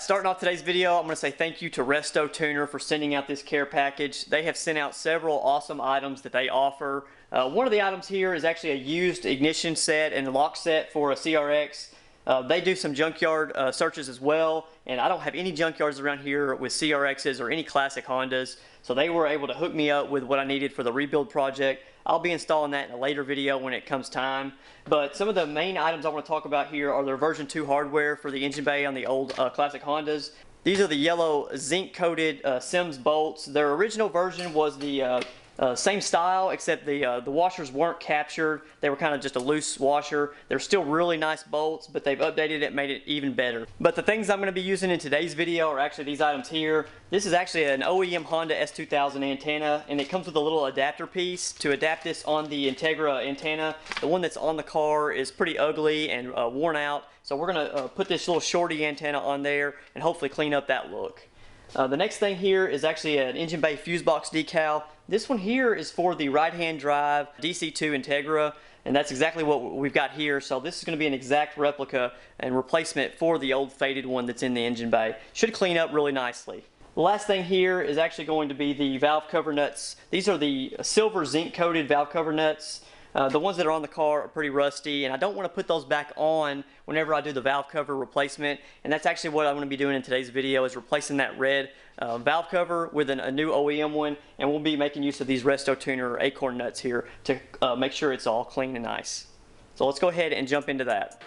Alright, starting off today's video, I'm going to say thank you to Resto Tuner for sending out this care package. They have sent out several awesome items that they offer. One of the items here is actually a used ignition set and lock set for a CRX. They do some junkyard searches as well, and I don't have any junkyards around here with CRXs or any classic Hondas, so they were able to hook me up with what I needed for the rebuild project. I'll be installing that in a later video when it comes time. But some of the main items I want to talk about here are their version 2 hardware for the engine bay on the old classic Hondas. These are the yellow zinc coated Sims bolts. Their original version was the same style, except the washers weren't captured. They were kind of just a loose washer. They're still really nice bolts, but they've updated it, made it even better. But the things I'm going to be using in today's video are actually these items here. This is actually an OEM Honda S2000 antenna, and it comes with a little adapter piece to adapt this on the Integra antenna. The one that's on the car is pretty ugly and worn out, so we're going to put this little shorty antenna on there and hopefully clean up that look. The next thing here is actually an engine bay fuse box decal. This one here is for the right-hand drive DC2 Integra, and that's exactly what we've got here. So this is going to be an exact replica and replacement for the old faded one that's in the engine bay. Should clean up really nicely. The last thing here is actually going to be the valve cover nuts. These are the silver zinc coated valve cover nuts. The ones that are on the car are pretty rusty, and I don't want to put those back on whenever I do the valve cover replacement, and that's actually what I'm going to be doing in today's video, is replacing that red valve cover with a new OEM one, and we'll be making use of these Resto Tuner acorn nuts here to make sure it's all clean and nice. So let's go ahead and jump into that.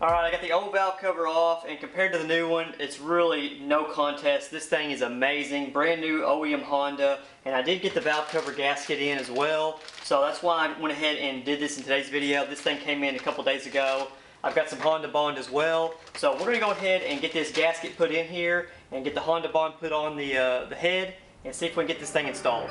Alright, I got the old valve cover off, and compared to the new one, it's really no contest. This thing is amazing. Brand new OEM Honda, and I did get the valve cover gasket in as well, so that's why I went ahead and did this in today's video. This thing came in a couple days ago. I've got some Honda Bond as well, so we're going to go ahead and get this gasket put in here and get the Honda Bond put on the head and see if we can get this thing installed.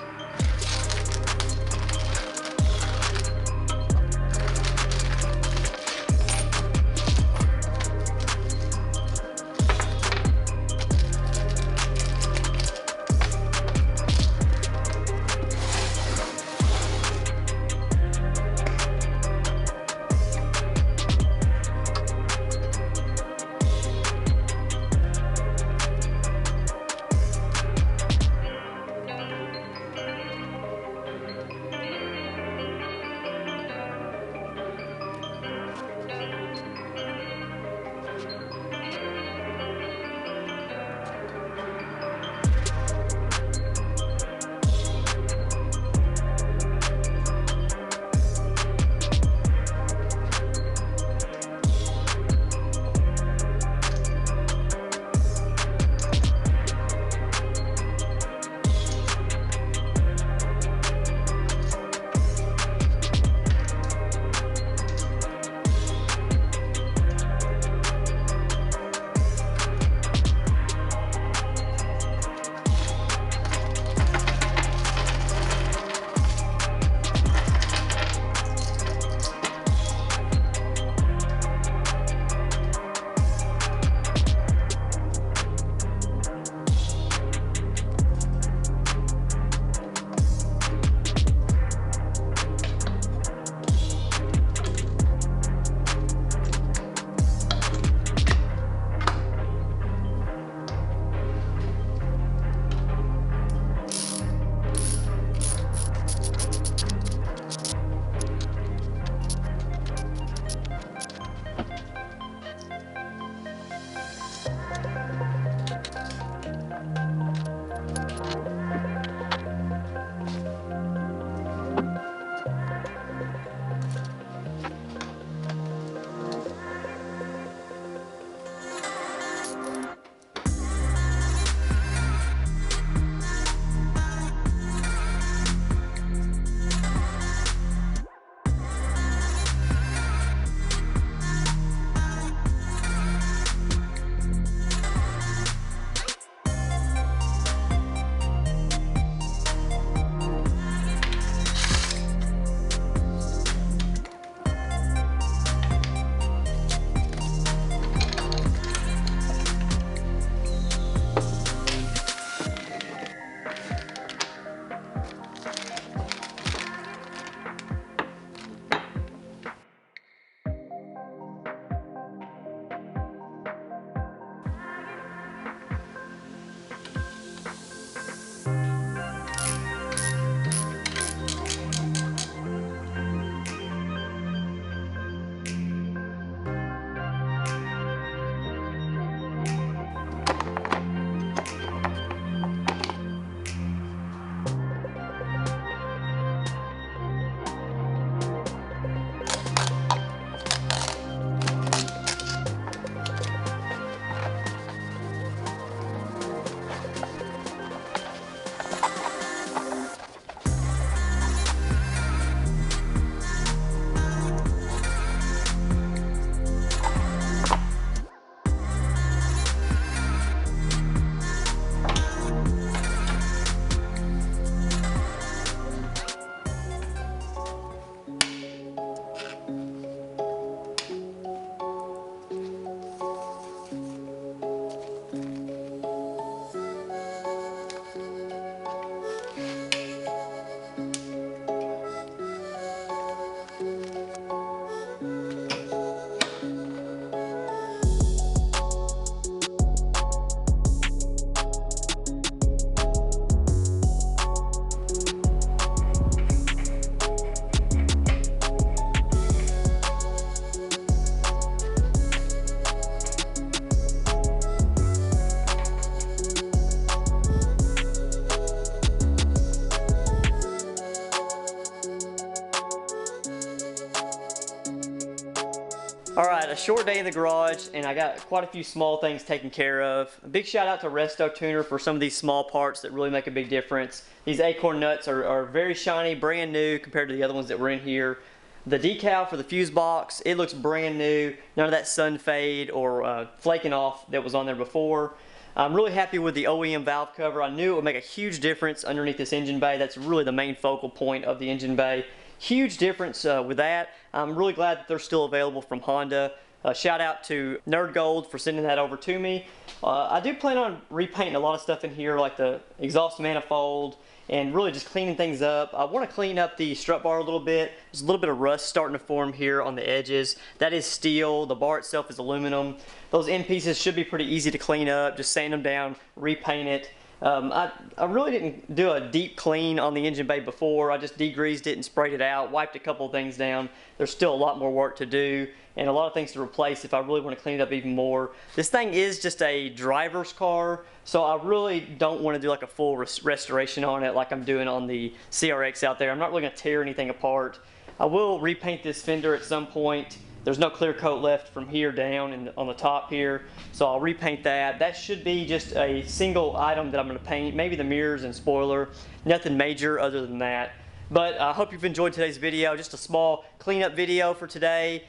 Alright, a short day in the garage, and I got quite a few small things taken care of. A big shout out to Resto Tuner for some of these small parts that really make a big difference. These acorn nuts are very shiny, brand new compared to the other ones that were in here. The decal for the fuse box, it looks brand new. None of that sun fade or flaking off that was on there before. I'm really happy with the OEM valve cover. I knew it would make a huge difference underneath this engine bay. That's really the main focal point of the engine bay. Huge difference with that. I'm really glad that they're still available from Honda. Shout out to Nerd Gold for sending that over to me. I do plan on repainting a lot of stuff in here, like the exhaust manifold, and really just cleaning things up. I want to clean up the strut bar a little bit. There's a little bit of rust starting to form here on the edges. That is steel. The bar itself is aluminum. Those end pieces should be pretty easy to clean up. Just sand them down, repaint it. I really didn't do a deep clean on the engine bay before. I just degreased it and sprayed it out, wiped a couple of things down. There's still a lot more work to do and a lot of things to replace if I really want to clean it up even more. This thing is just a driver's car, so I really don't want to do like a full restoration on it like I'm doing on the CRX out there. I'm not really going to tear anything apart. I will repaint this fender at some point. There's no clear coat left from here down and on the top here, so I'll repaint that. That should be just a single item that I'm going to paint, maybe the mirrors and spoiler. Nothing major other than that. But I hope you've enjoyed today's video. Just a small cleanup video for today.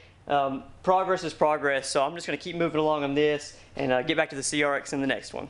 Progress is progress, so I'm just going to keep moving along on this and get back to the CRX in the next one.